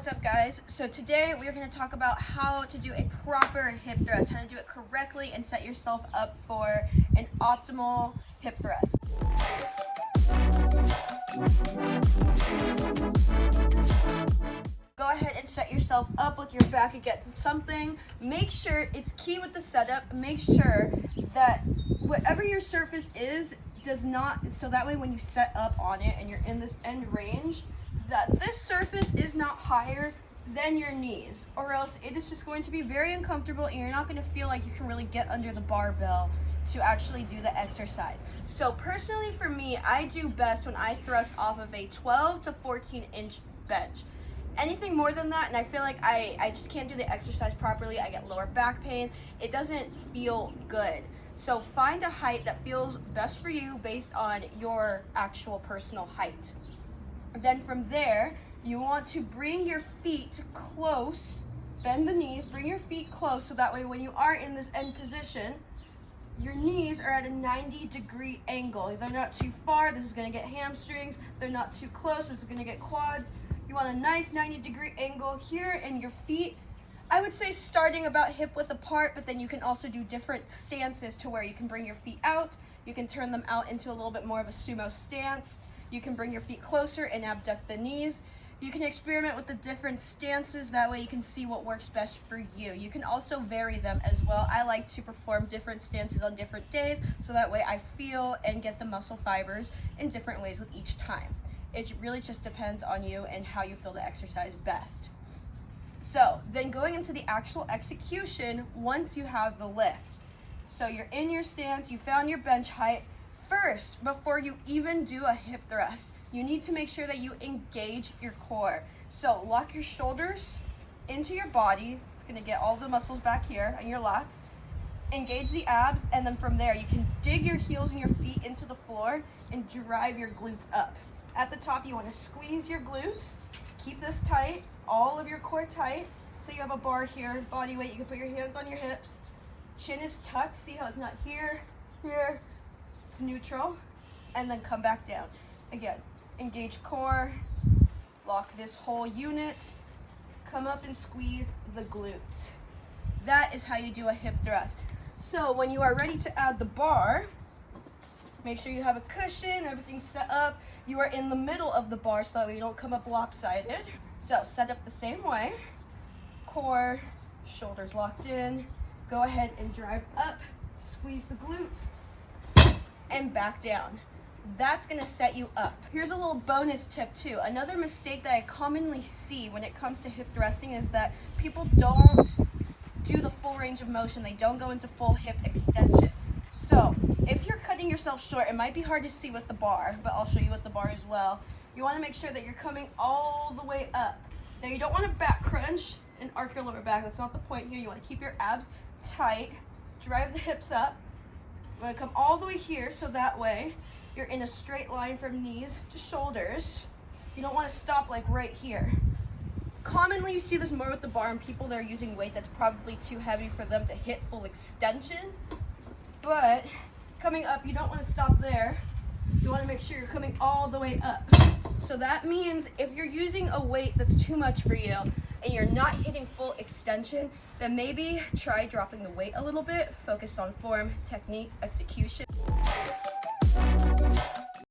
What's up, guys? So today we are going to talk about how to do a proper hip thrust, how to do it correctly and set yourself up for an optimal hip thrust. Go ahead and set yourself up with your back against something. Make sure, it's key with the setup, make sure that whatever your surface is does not, so that way when you set up on it and you're in this end range, that this surface is not higher than your knees, or else it is just going to be very uncomfortable and you're not going to feel like you can really get under the barbell to actually do the exercise. So personally for me, I do best when I thrust off of a 12 to 14 inch bench. Anything more than that, and I feel like I just can't do the exercise properly. I get lower back pain. It doesn't feel good. So find a height that feels best for you based on your actual personal height. Then from there, you want to bring your feet close, bend the knees, bring your feet close, so that way when you are in this end position, your knees are at a 90-degree angle. They're not too far, this is gonna get hamstrings. They're not too close, this is gonna get quads. You want a nice 90-degree angle here, and your feet, I would say starting about hip width apart, but then you can also do different stances to where you can bring your feet out, you can turn them out into a little bit more of a sumo stance. You can bring your feet closer and abduct the knees. You can experiment with the different stances, that way you can see what works best for you. You can also vary them as well. I like to perform different stances on different days, so that way I feel and get the muscle fibers in different ways with each time. It really just depends on you and how you feel the exercise best. So then going into the actual execution, once you have the lift. So you're in your stance, you found your bench height. First, before you even do a hip thrust, you need to make sure that you engage your core. So lock your shoulders into your body. It's gonna get all the muscles back here and your lats. Engage the abs, and then from there, you can dig your heels and your feet into the floor and drive your glutes up. At the top, you wanna squeeze your glutes. Keep this tight, all of your core tight. So you have a bar here, body weight, you can put your hands on your hips. Chin is tucked, see how it's not here, here, to neutral, and then come back down. Again, engage core, lock this whole unit, come up and squeeze the glutes. That is how you do a hip thrust. So when you are ready to add the bar, make sure you have a cushion, everything's set up. You are in the middle of the bar so that way you don't come up lopsided. So set up the same way. Core, shoulders locked in. Go ahead and drive up, squeeze the glutes, and back down. That's gonna set you up. Here's a little bonus tip too. Another mistake that I commonly see when it comes to hip thrusting is that people don't do the full range of motion. They don't go into full hip extension. So if you're cutting yourself short, it might be hard to see with the bar, but I'll show you with the bar as well. You wanna make sure that you're coming all the way up. Now you don't wanna back crunch and arc your lower back. That's not the point here. You wanna keep your abs tight, drive the hips up. You want to come all the way here, so that way you're in a straight line from knees to shoulders. You don't want to stop like right here. Commonly you see this more with the bar and people that are using weight that's probably too heavy for them to hit full extension. But coming up, you don't want to stop there. You want to make sure you're coming all the way up. So that means if you're using a weight that's too much for you and you're not hitting full extension, then maybe try dropping the weight a little bit, focus on form, technique, execution.